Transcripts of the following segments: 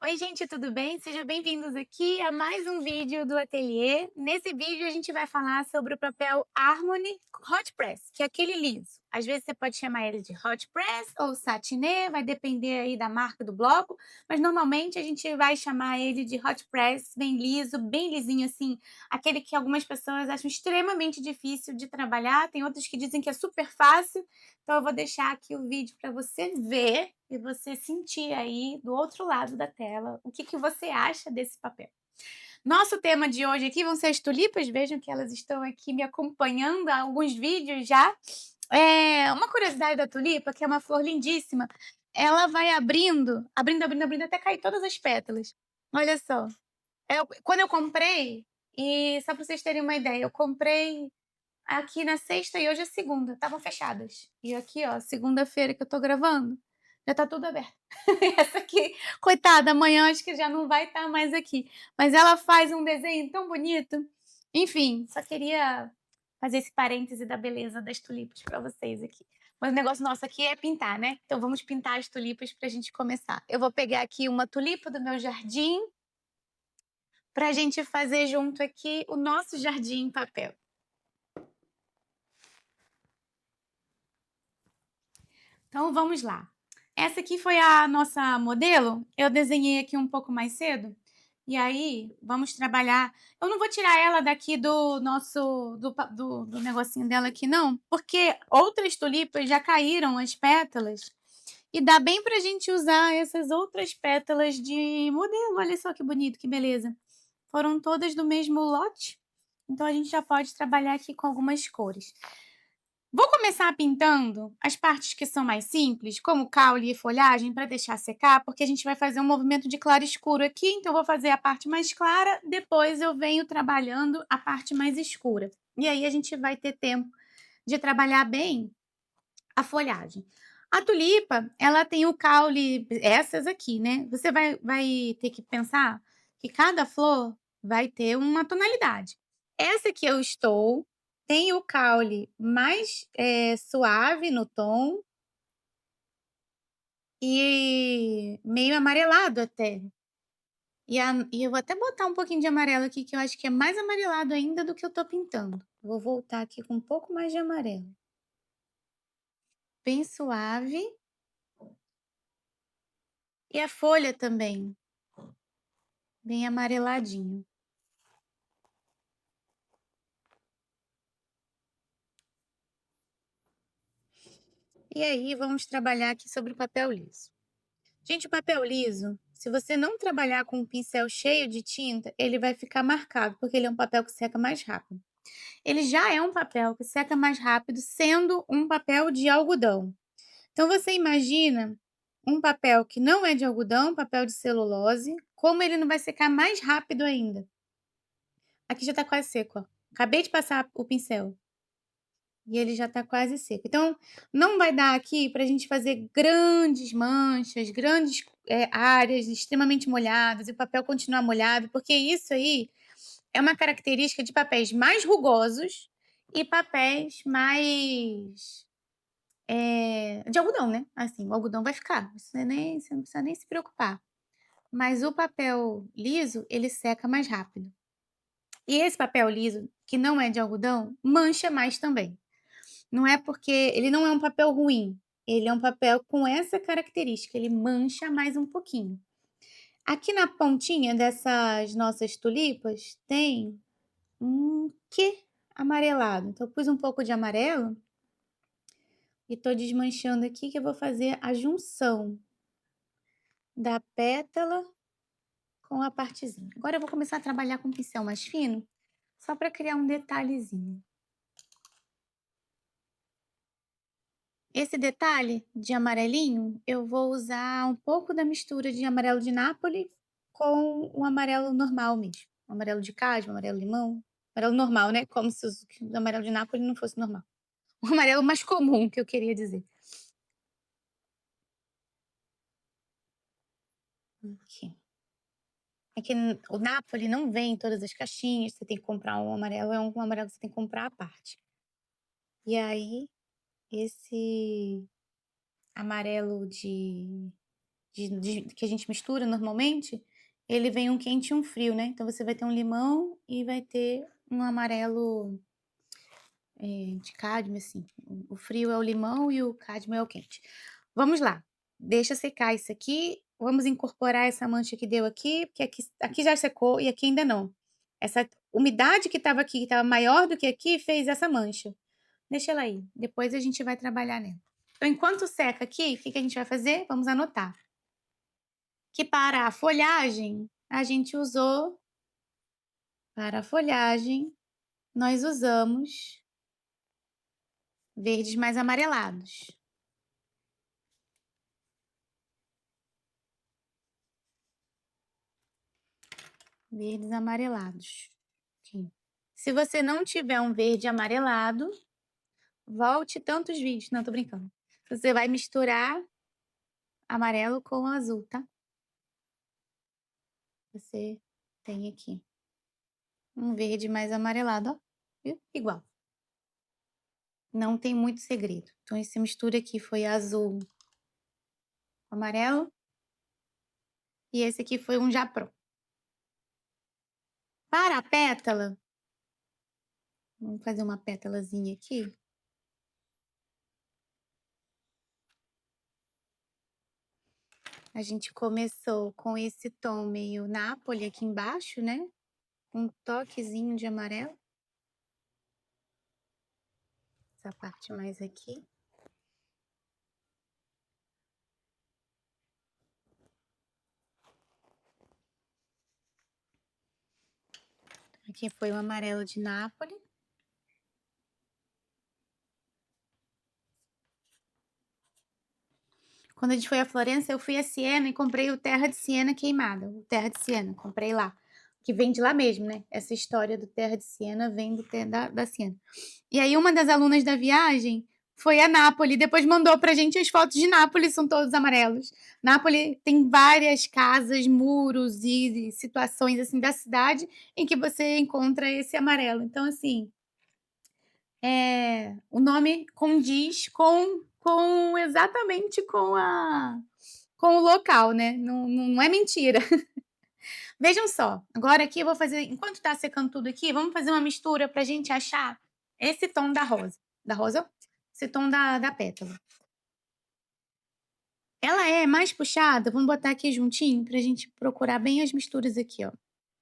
Oi, gente, tudo bem? Sejam bem-vindos aqui a mais um vídeo do ateliê. Nesse vídeo, a gente vai falar sobre o papel Harmony Hot Press, que é aquele liso. Às vezes você pode chamar ele de Hot Press ou Satinê, vai depender aí da marca do bloco, mas normalmente a gente vai chamar ele de Hot Press, bem liso, bem lisinho assim, aquele que algumas pessoas acham extremamente difícil de trabalhar, tem outros que dizem que é super fácil, então eu vou deixar aqui o vídeo para você ver e você sentir aí do outro lado da tela o que você acha desse papel. Nosso tema de hoje aqui vão ser as tulipas, vejam que elas estão aqui me acompanhando há alguns vídeos já. Uma curiosidade da tulipa, que é uma flor lindíssima, ela vai abrindo, abrindo, abrindo, abrindo até cair todas as pétalas. Olha só. Quando eu comprei, e só para vocês terem uma ideia, eu comprei aqui na sexta e hoje é segunda, estavam fechadas. E aqui, ó, segunda-feira que eu tô gravando, já tá tudo aberto. Essa aqui, coitada, amanhã acho que já não vai estar mais aqui. Mas ela faz um desenho tão bonito. Enfim, só queria fazer esse parêntese da beleza das tulipas para vocês aqui. Mas o negócio nosso aqui é pintar, né? Então vamos pintar as tulipas para a gente começar. Eu vou pegar aqui uma tulipa do meu jardim para a gente fazer junto aqui o nosso jardim em papel. Então vamos lá. Essa aqui foi a nossa modelo, eu desenhei aqui um pouco mais cedo, e aí vamos trabalhar. Eu não vou tirar ela daqui do nosso do negocinho dela aqui não, porque outras tulipas já caíram as pétalas, e dá bem pra gente usar essas outras pétalas de modelo, olha só que bonito, que beleza. Foram todas do mesmo lote, então a gente já pode trabalhar aqui com algumas cores. Vou começar pintando as partes que são mais simples, como caule e folhagem, para deixar secar, porque a gente vai fazer um movimento de claro e escuro aqui, então eu vou fazer a parte mais clara, depois eu venho trabalhando a parte mais escura. E aí a gente vai ter tempo de trabalhar bem a folhagem. A tulipa, ela tem o caule, essas aqui, né? Você vai ter que pensar que cada flor vai ter uma tonalidade. Essa que eu estou tem o caule mais suave no tom e meio amarelado até. E eu vou até botar um pouquinho de amarelo aqui, que eu acho que é mais amarelado ainda do que eu tô pintando. Vou voltar aqui com um pouco mais de amarelo. Bem suave. E a folha também, bem amareladinho. E aí vamos trabalhar aqui sobre o papel liso. Gente, o papel liso, se você não trabalhar com um pincel cheio de tinta, ele vai ficar marcado, porque ele é um papel que seca mais rápido. Ele já é um papel que seca mais rápido, sendo um papel de algodão. Então você imagina um papel que não é de algodão, papel de celulose, como ele não vai secar mais rápido ainda. Aqui já tá quase seco, ó. Acabei de passar o pincel. E ele já está quase seco. Então, não vai dar aqui para a gente fazer grandes manchas, grandes, áreas extremamente molhadas e o papel continuar molhado, porque isso aí é uma característica de papéis mais rugosos e papéis mais, de algodão, né, assim, o algodão vai ficar, você não precisa nem se preocupar. Mas o papel liso, ele seca mais rápido. E esse papel liso, que não é de algodão, mancha mais também. Não é porque ele não é um papel ruim, ele é um papel com essa característica, ele mancha mais um pouquinho. Aqui na pontinha dessas nossas tulipas tem um quê amarelado, então eu pus um pouco de amarelo e tô desmanchando aqui que eu vou fazer a junção da pétala com a partezinha. Agora eu vou começar a trabalhar com um pincel mais fino, só para criar um detalhezinho. Esse detalhe de amarelinho, eu vou usar um pouco da mistura de amarelo de Nápoles com o amarelo normal mesmo, o amarelo de casma, amarelo limão, amarelo normal, né, como se o amarelo de Nápoles não fosse normal. O amarelo mais comum que eu queria dizer. Aqui. É que o Nápoles não vem em todas as caixinhas, você tem que comprar um amarelo, é um amarelo que você tem que comprar à parte. E aí, esse amarelo que a gente mistura normalmente, ele vem um quente e um frio, né, então você vai ter um limão e vai ter um amarelo, de cádmio, assim. O frio é o limão e o cádmio é o quente. Vamos lá, deixa secar isso aqui, vamos incorporar essa mancha que deu aqui, porque aqui já secou e aqui ainda não. Essa umidade que estava aqui, que estava maior do que aqui, fez essa mancha. Deixa ela aí, depois a gente vai trabalhar nela. Então enquanto seca aqui, o que que a gente vai fazer? Vamos anotar. Que para a folhagem, a gente usou para a folhagem, nós usamos verdes mais amarelados. Verdes amarelados. Aqui. Se você não tiver um verde amarelado, volte tantos vídeos. Não, tô brincando. Você vai misturar amarelo com azul, tá? Você tem aqui um verde mais amarelado, ó. Viu? Igual. Não tem muito segredo. Então, esse mistura aqui foi azul com amarelo e esse aqui foi um já pronto. Para a pétala, vamos fazer uma pétalazinha aqui. A gente começou com esse tom meio Nápoles aqui embaixo, né? Um toquezinho de amarelo. Essa parte mais aqui. Aqui foi o amarelo de Nápoles. Quando a gente foi a Florença, eu fui a Siena e comprei o Terra de Siena queimada. O Terra de Siena, comprei lá. Que vem de lá mesmo, né? Essa história do Terra de Siena vem da Siena. E aí uma das alunas da viagem foi a Nápoles, depois mandou pra gente as fotos de Nápoles, são todos amarelos. Nápoles tem várias casas, muros e situações assim da cidade em que você encontra esse amarelo. Então assim, o nome condiz com exatamente com o local, né, não é mentira. Vejam só, agora aqui eu vou fazer enquanto tá secando tudo aqui, vamos fazer uma mistura pra gente achar esse tom da rosa, ó, esse tom da pétala. Ela é mais puxada, vamos botar aqui juntinho pra gente procurar bem as misturas aqui, ó.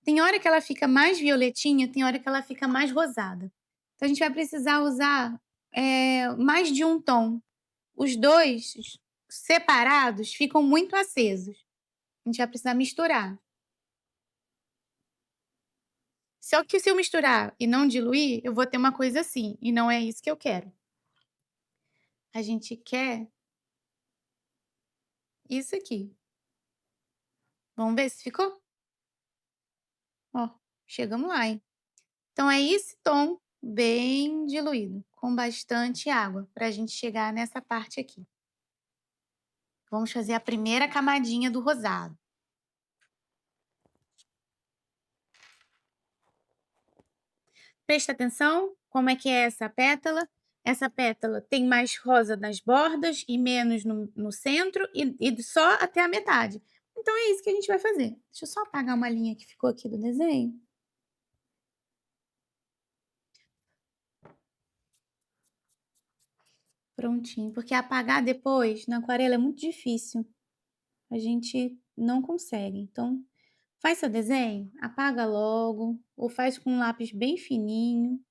Tem hora que ela fica mais violetinha, tem hora que ela fica mais rosada. Então a gente vai precisar usar, mais de um tom. Os 2 separados ficam muito acesos. A gente vai precisar misturar. Só que se eu misturar e não diluir, eu vou ter uma coisa assim, e não é isso que eu quero. A gente quer isso aqui. Vamos ver se ficou? Ó, chegamos lá, hein. Então é esse tom bem diluído, com bastante água, pra gente chegar nessa parte aqui. Vamos fazer a primeira camadinha do rosado. Presta atenção como é que é essa pétala. Essa pétala tem mais rosa nas bordas e menos no centro e só até a metade. Então é isso que a gente vai fazer. Deixa eu só apagar uma linha que ficou aqui do desenho. Prontinho, porque apagar depois na aquarela é muito difícil. A gente não consegue. Então, faz seu desenho, apaga logo ou faz com um lápis bem fininho,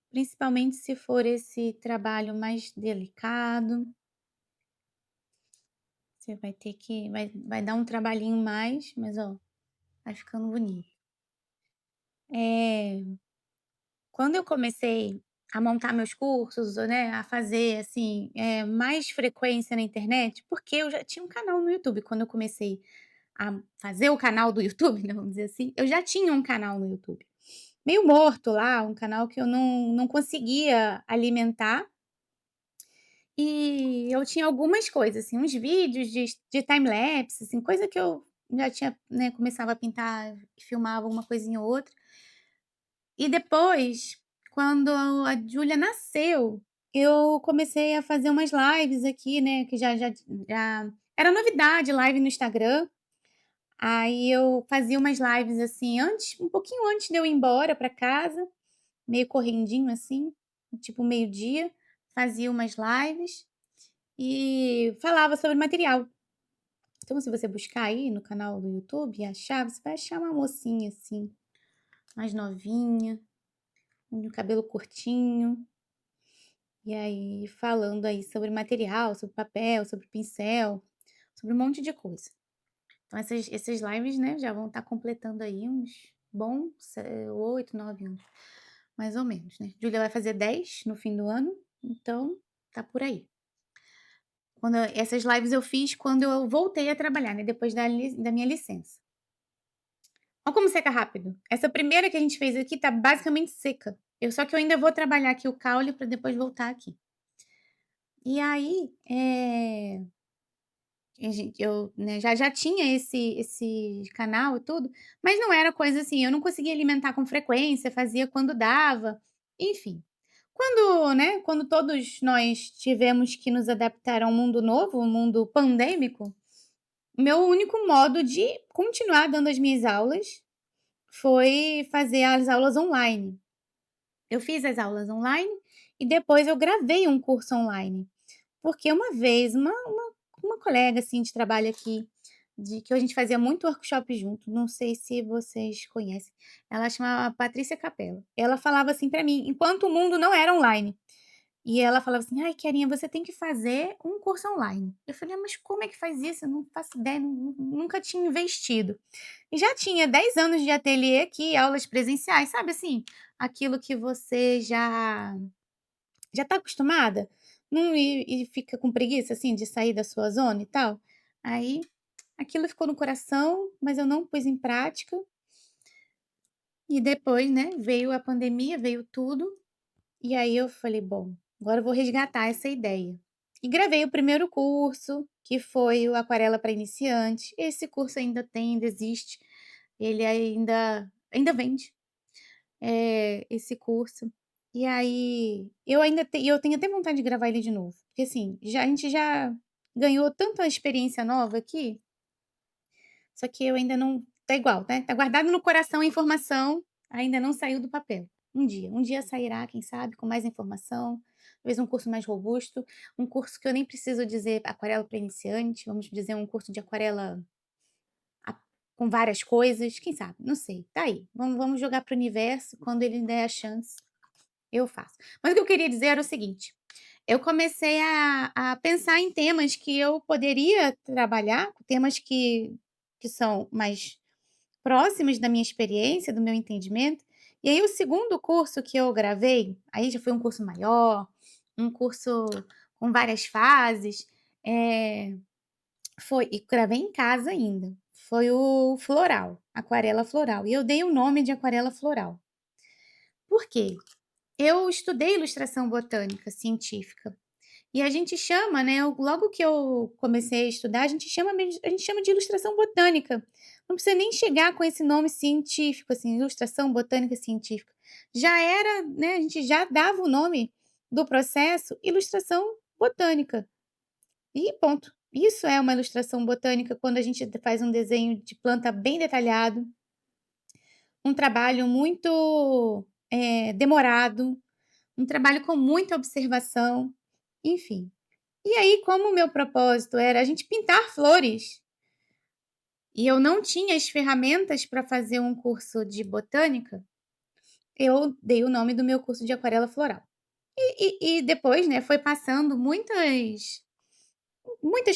principalmente se for esse trabalho mais delicado. Você vai ter que vai dar um trabalhinho mais, mas ó, vai ficando bonito. Eh, Quando eu comecei a montar meus cursos, né, a fazer, assim, mais frequência na internet, porque eu já tinha um canal no YouTube, quando eu comecei a fazer o canal do YouTube, né, vamos dizer assim, eu já tinha um canal no YouTube. Meio morto lá, um canal que eu não conseguia alimentar. E eu tinha algumas coisas, assim, uns vídeos de time-lapse, assim, coisa que eu já tinha, né, começava a pintar, filmava uma coisinha ou outra. E depois, quando a Júlia nasceu, eu comecei a fazer umas lives aqui, né, que já era novidade live no Instagram, aí eu fazia umas lives, assim, antes um pouquinho antes de eu ir embora pra casa, meio correndinho, assim, tipo meio-dia, fazia umas lives e falava sobre material. Então se você buscar aí no canal do YouTube e achar, você vai achar uma mocinha, assim, mais novinha, com o cabelo curtinho, e aí falando aí sobre material, sobre papel, sobre pincel, sobre um monte de coisa. Então essas lives, né, já vão estar completando aí uns bons 8, 9 anos, mais ou menos, né. Júlia vai fazer 10 no fim do ano, então tá por aí. Essas lives eu fiz quando eu voltei a trabalhar, né, depois da minha licença. Olha como seca rápido. Essa primeira que a gente fez aqui tá basicamente seca. Só que eu ainda vou trabalhar aqui o caule para depois voltar aqui. E aí, eu, né, já tinha esse canal e tudo, mas não era coisa assim, eu não conseguia alimentar com frequência, fazia quando dava, enfim. Quando todos nós tivemos que nos adaptar a um mundo novo, um mundo pandêmico, meu único modo de continuar dando as minhas aulas foi fazer as aulas online. Eu fiz as aulas online e depois eu gravei um curso online. Porque uma vez uma colega, assim, de trabalho aqui, de que a gente fazia muito workshop junto, não sei se vocês conhecem, ela chamava Patrícia Capello. Ela falava assim pra mim, enquanto o mundo não era online, e ela falava assim: "Ai, Carinha, você tem que fazer um curso online". Eu falei: "Ah, mas como é que faz isso? Eu não faço ideia, nunca tinha investido". E já tinha 10 anos de ateliê aqui, aulas presenciais, sabe assim, aquilo que você já tá acostumada, não e fica com preguiça, assim, de sair da sua zona e tal. Aí, aquilo ficou no coração, mas eu não pus em prática, e depois, né, veio a pandemia, veio tudo, e aí eu falei: "Bom, agora eu vou resgatar essa ideia". E gravei o primeiro curso, que foi o Aquarela para Iniciantes. Esse curso ainda tem, ainda existe, ele ainda vende. Esse curso. E aí, eu tenho até vontade de gravar ele de novo, porque assim, a gente já ganhou tanta experiência nova aqui, só que eu ainda não tá igual, né, tá guardado no coração a informação, ainda não saiu do papel. Um dia sairá, quem sabe, com mais informação, talvez um curso mais robusto, um curso que eu nem preciso dizer aquarela para iniciante, vamos dizer um curso de aquarela a com várias coisas, quem sabe, não sei, tá aí, vamos jogar para o universo, quando ele der a chance eu faço. Mas o que eu queria dizer era o seguinte, eu comecei a pensar em temas que eu poderia trabalhar, temas que são mais próximos da minha experiência, do meu entendimento. E aí o segundo curso que eu gravei, aí já foi um curso maior, um curso com várias fases, eh, e gravei em casa ainda, foi o floral, aquarela floral, e eu dei o nome de aquarela floral. Por quê? Eu estudei ilustração botânica científica e a gente chama, né, logo que eu comecei a estudar, a gente chama de ilustração botânica. Não precisa nem chegar com esse nome científico, assim, ilustração botânica científica. Já era, né, a gente já dava o nome do processo ilustração botânica e ponto. Isso é uma ilustração botânica quando a gente faz um desenho de planta bem detalhado, um trabalho muito, demorado, um trabalho com muita observação, enfim. E aí, como o meu propósito era a gente pintar flores, e eu não tinha as ferramentas para fazer um curso de botânica, eu dei o nome do meu curso de aquarela floral. E depois, né, foi passando muitas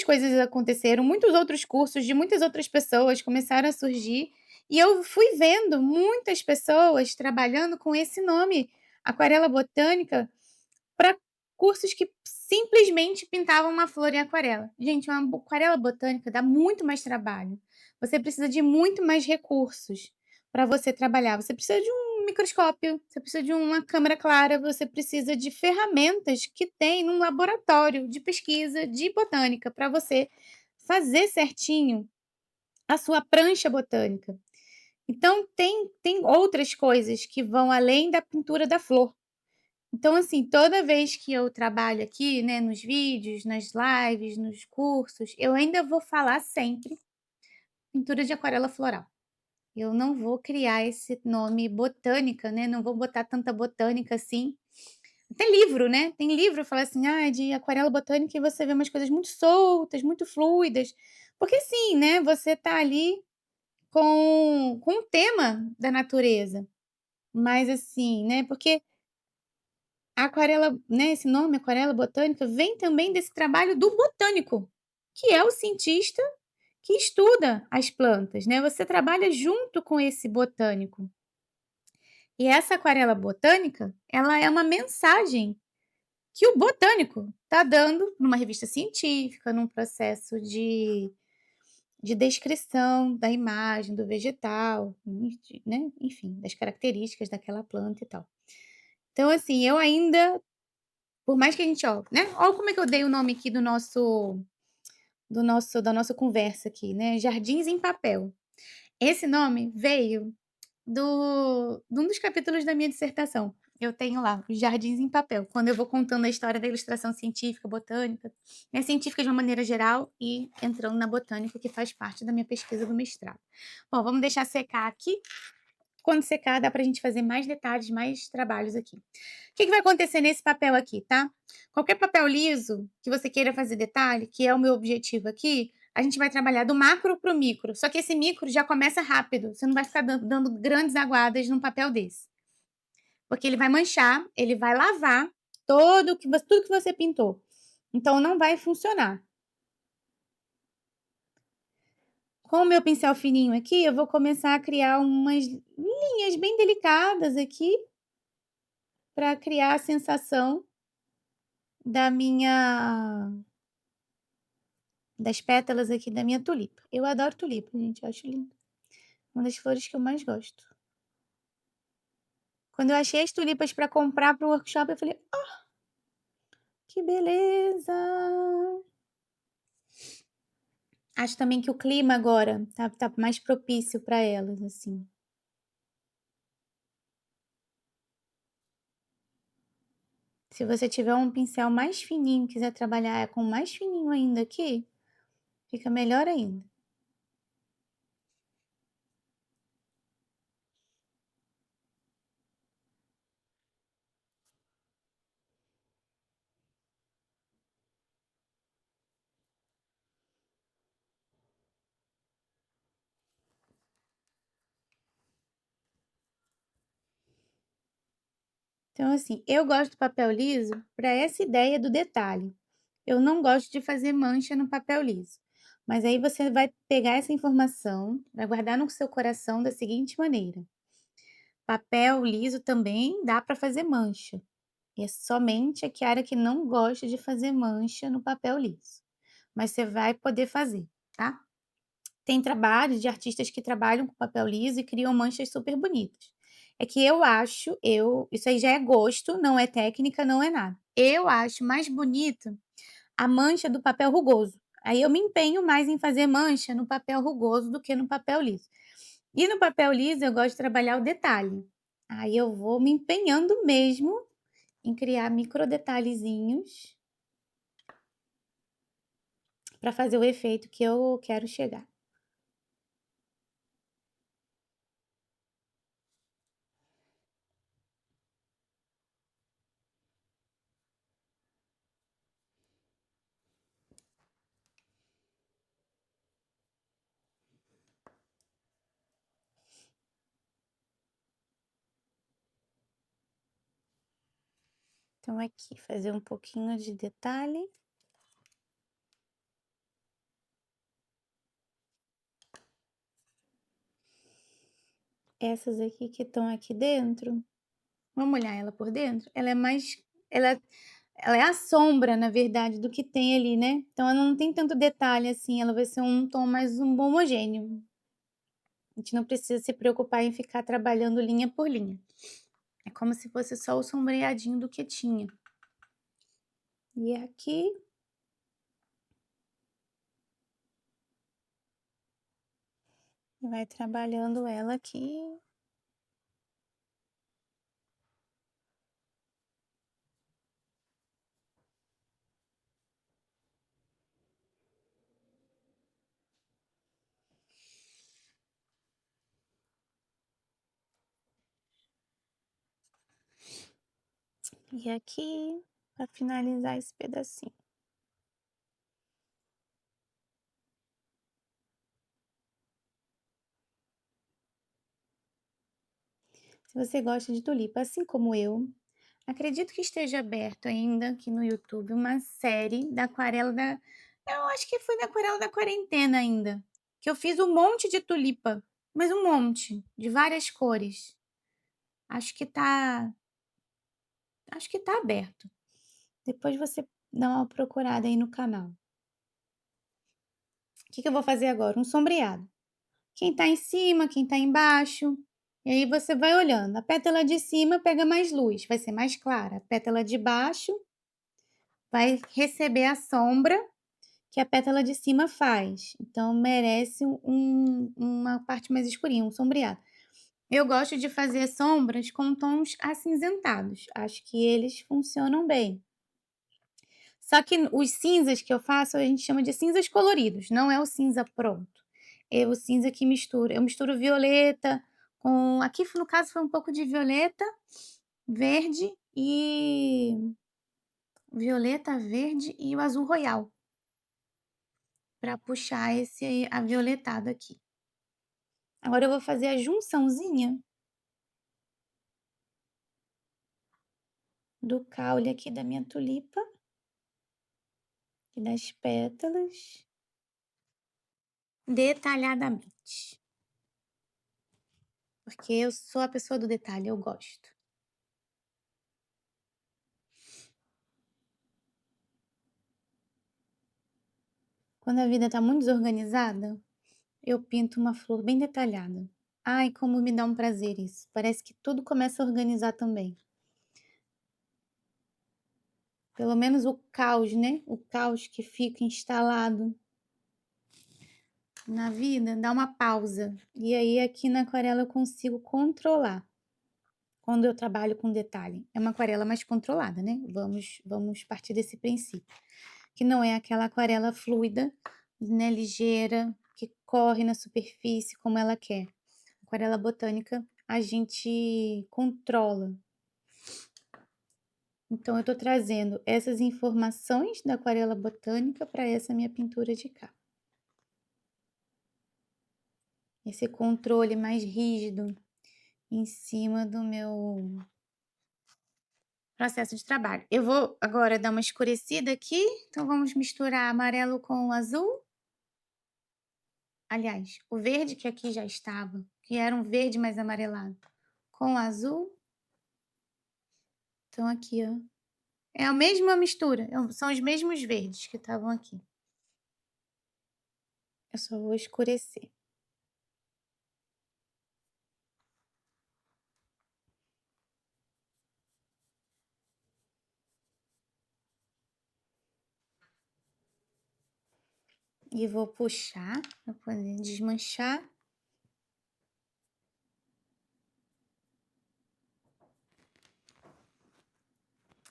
coisas aconteceram, muitos outros cursos de muitas outras pessoas começaram a surgir, e eu fui vendo muitas pessoas trabalhando com esse nome, aquarela botânica, para cursos que simplesmente pintavam uma flor em aquarela. Gente, uma aquarela botânica dá muito mais trabalho. Você precisa de muito mais recursos para você trabalhar. Você precisa de um microscópio, você precisa de uma câmera clara, você precisa de ferramentas que tem num laboratório de pesquisa de botânica para você fazer certinho a sua prancha botânica. Então tem outras coisas que vão além da pintura da flor. Então, assim, toda vez que eu trabalho aqui, né, nos vídeos, nas lives, nos cursos, eu ainda vou falar sempre pintura de aquarela floral. Eu não vou criar esse nome botânica, né, não vou botar tanta botânica assim. Até livro, né, tem livro fala assim: "Ah, de aquarela botânica", e você vê umas coisas muito soltas, muito fluidas, porque sim, né, você tá ali com o tema da natureza, mas assim, né, porque a aquarela, né, esse nome aquarela botânica vem também desse trabalho do botânico, que é o cientista que estuda as plantas, né, você trabalha junto com esse botânico. E essa aquarela botânica, ela é uma mensagem que o botânico está dando numa revista científica, num processo de descrição da imagem do vegetal, né, enfim, das características daquela planta e tal. Então, assim, eu ainda, por mais que a gente, ó, né, ó como é que eu dei o nome aqui do nosso da nossa conversa aqui, né, Jardins em Papel. Esse nome veio de um dos capítulos da minha dissertação. Eu tenho lá, os Jardins em Papel, quando eu vou contando a história da ilustração científica, botânica, né, científica de uma maneira geral e entrando na botânica, que faz parte da minha pesquisa do mestrado. Bom, vamos deixar secar aqui. Quando secar, dá pra gente fazer mais detalhes, mais trabalhos aqui. O que vai acontecer nesse papel aqui, tá? Qualquer papel liso que você queira fazer detalhe, que é o meu objetivo aqui, a gente vai trabalhar do macro para o micro. Só que esse micro já começa rápido. Você não vai ficar dando grandes aguadas num papel desse. Porque ele vai manchar, ele vai lavar tudo que você pintou. Então não vai funcionar. Com o meu pincel fininho aqui, eu vou começar a criar umas linhas bem delicadas aqui para criar a sensação da minha das pétalas aqui da minha tulipa. Eu adoro tulipa, gente, eu acho lindo. Uma das flores que eu mais gosto. Quando eu achei as tulipas para comprar para o workshop, eu falei: "Ah, que beleza!". Acho também que o clima agora tá mais propício para elas, assim. Se você tiver um pincel mais fininho, quiser trabalhar com mais fininho ainda aqui, fica melhor ainda. Então, assim, eu gosto do papel liso para essa ideia do detalhe. Eu não gosto de fazer mancha no papel liso. Mas aí você vai pegar essa informação, vai guardar no seu coração da seguinte maneira: papel liso também dá para fazer mancha. E é somente a Kiara que não gosta de fazer mancha no papel liso. Mas você vai poder fazer, tá? Tem trabalhos de artistas que trabalham com papel liso e criam manchas super bonitas. É que eu acho, isso aí já é gosto, não é técnica, não é nada. Eu acho mais bonito a mancha do papel rugoso. Aí eu me empenho mais em fazer mancha no papel rugoso do que no papel liso. E no papel liso eu gosto de trabalhar o detalhe. Aí eu vou me empenhando mesmo em criar micro detalhezinhos para fazer o efeito que eu quero chegar. Então aqui fazer um pouquinho de detalhe. Essas aqui que estão aqui dentro, vamos olhar ela por dentro? Ela é mais, ela ela é a sombra, na verdade, do que tem ali, né. Então ela não tem tanto detalhe assim, ela vai ser um tom mais homogêneo. A gente não precisa se preocupar em ficar trabalhando linha por linha. É como se fosse só o sombreadinho do que tinha. E aqui vai trabalhando ela aqui. E aqui, para finalizar esse pedacinho. Se você gosta de tulipa, assim como eu, acredito que esteja aberto ainda aqui no YouTube uma série da aquarela da eu acho que foi da aquarela da quarentena ainda, que eu fiz um monte de tulipa, mas um monte, de várias cores. Acho que tá acho que tá aberto. Depois você dá uma procurada aí no canal. O que que eu vou fazer agora? Um sombreado. Quem tá em cima, quem tá embaixo, e aí você vai olhando. A pétala de cima pega mais luz, vai ser mais clara. A pétala de baixo vai receber a sombra que a pétala de cima faz, então merece uma parte mais escurinha, um sombreado. Eu gosto de fazer sombras com tons acinzentados, acho que eles funcionam bem. Só que os cinzas que eu faço, a gente chama de cinzas coloridos, não é o cinza pronto. É o cinza que mistura eu misturo violeta com aqui no caso foi um pouco de violeta, verde violeta, verde e o azul royal, para puxar esse avioletado aqui. Agora eu vou fazer a junçãozinha do caule aqui da minha tulipa e das pétalas, detalhadamente, porque eu sou a pessoa do detalhe, eu gosto. Quando a vida tá muito desorganizada, eu pinto uma flor bem detalhada. Ai, como me dá um prazer isso, parece que tudo começa a organizar também. Pelo menos o caos, né, o caos que fica instalado na vida, dá uma pausa. E aí aqui na aquarela eu consigo controlar. Quando eu trabalho com detalhe, é uma aquarela mais controlada, né, vamos partir desse princípio, que não é aquela aquarela fluida, né, ligeira, que corre na superfície como ela quer. Aquarela botânica a gente controla. Então eu tô trazendo essas informações da aquarela botânica para essa minha pintura de cá. Esse controle mais rígido em cima do meu processo de trabalho. Eu vou agora dar uma escurecida aqui, então vamos misturar amarelo com o azul. Aliás, o verde que aqui já estava, que era um verde mais amarelado, com o azul. Então aqui, ó, é a mesma mistura, são os mesmos verdes que estavam aqui. Eu só vou escurecer. E vou puxar para poder desmanchar.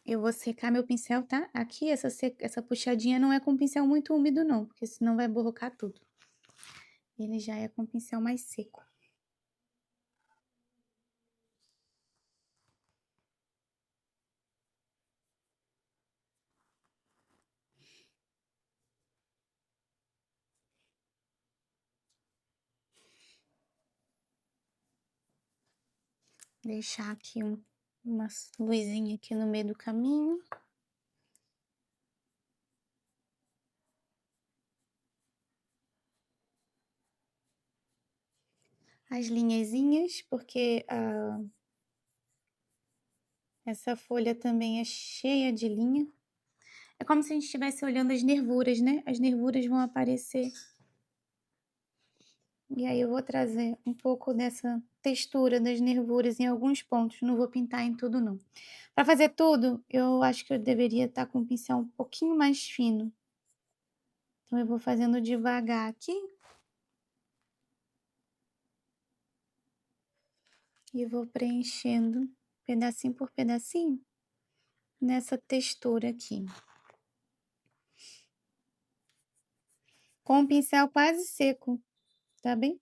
Eu vou secar meu pincel, tá? Aqui essa puxadinha não é com pincel muito úmido não, porque senão vai borrocar tudo. Ele já é com pincel mais seco. Deixar aqui uma luzinha aqui no meio do caminho. As linhazinhas, porque essa folha também é cheia de linha. É como se a gente estivesse olhando as nervuras, né? As nervuras vão aparecer. E aí eu vou trazer um pouco dessa textura das nervuras em alguns pontos, não vou pintar em tudo não. Para fazer tudo, eu acho que eu deveria estar com o pincel um pouquinho mais fino. Então eu vou fazendo devagar aqui. E vou preenchendo pedacinho por pedacinho nessa textura aqui. Com o pincel quase seco, tá bem?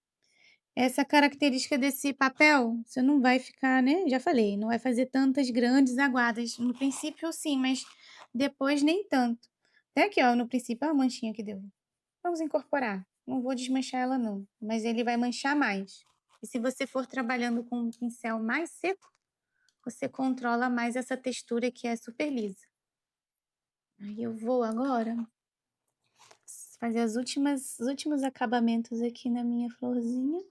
Essa característica desse papel, você não vai ficar, né, já falei, não vai fazer tantas grandes aguadas. No princípio sim, mas depois nem tanto. Até aqui ó, no princípio, ó a manchinha que deu. Vamos incorporar. Não vou desmanchar ela não, mas ele vai manchar mais. E se você for trabalhando com um pincel mais seco, você controla mais essa textura que é super lisa. Aí eu vou agora fazer os últimos acabamentos aqui na minha florzinha.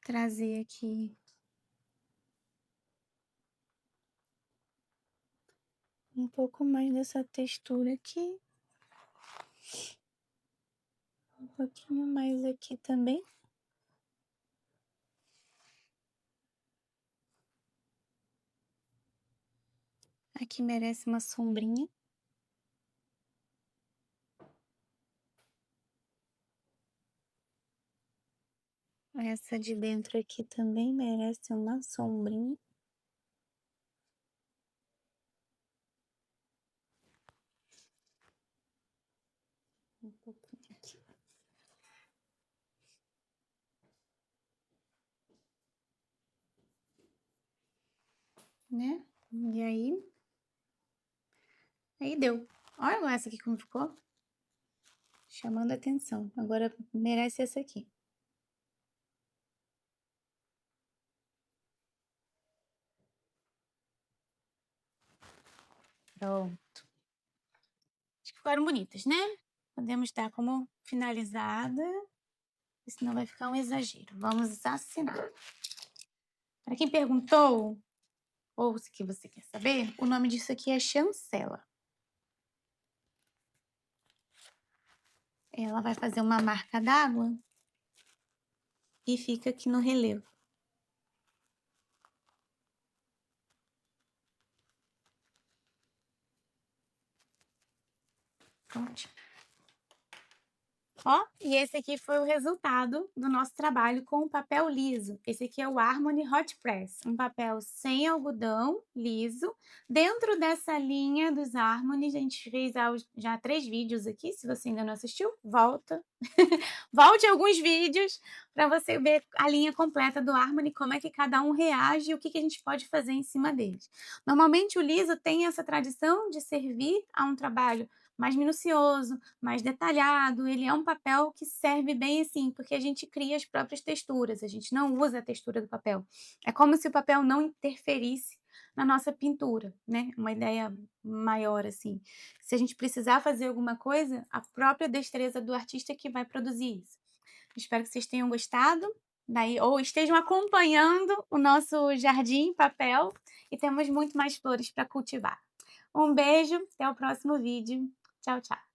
Trazer aqui um pouco mais dessa textura aqui. Um pouquinho mais aqui também. Aqui merece uma sombrinha. Essa de dentro aqui também merece uma sombrinha. Um pouquinho aqui. Né? E aí deu. Olha essa aqui como ficou. Chamando a atenção. Agora merece essa aqui. Pronto. Acho que ficaram bonitas, né? Podemos dar como finalizada, senão vai ficar um exagero. Vamos assinar. Para quem perguntou, ou se que você quer saber, o nome disso aqui é chancela. Ela vai fazer uma marca d'água e fica aqui no relevo. Pronto. Ó, e esse aqui foi o resultado do nosso trabalho com o papel liso. Esse aqui é o Harmony Hot Press, um papel sem algodão, liso. Dentro dessa linha dos Harmony, a gente fez já 3 vídeos aqui, se você ainda não assistiu, volta. Volte alguns vídeos para você ver a linha completa do Harmony, como é que cada um reage e o que a gente pode fazer em cima deles. Normalmente o liso tem essa tradição de servir a um trabalho mais minucioso, mais detalhado, ele é um papel que serve bem assim, porque a gente cria as próprias texturas, a gente não usa a textura do papel. É como se o papel não interferisse na nossa pintura, né, uma ideia maior assim. Se a gente precisar fazer alguma coisa, a própria destreza do artista que vai produzir isso. Espero que vocês tenham gostado, daí ou estejam acompanhando o nosso jardim em papel, e temos muito mais flores para cultivar. Um beijo, até o próximo vídeo. Tchau, tchau.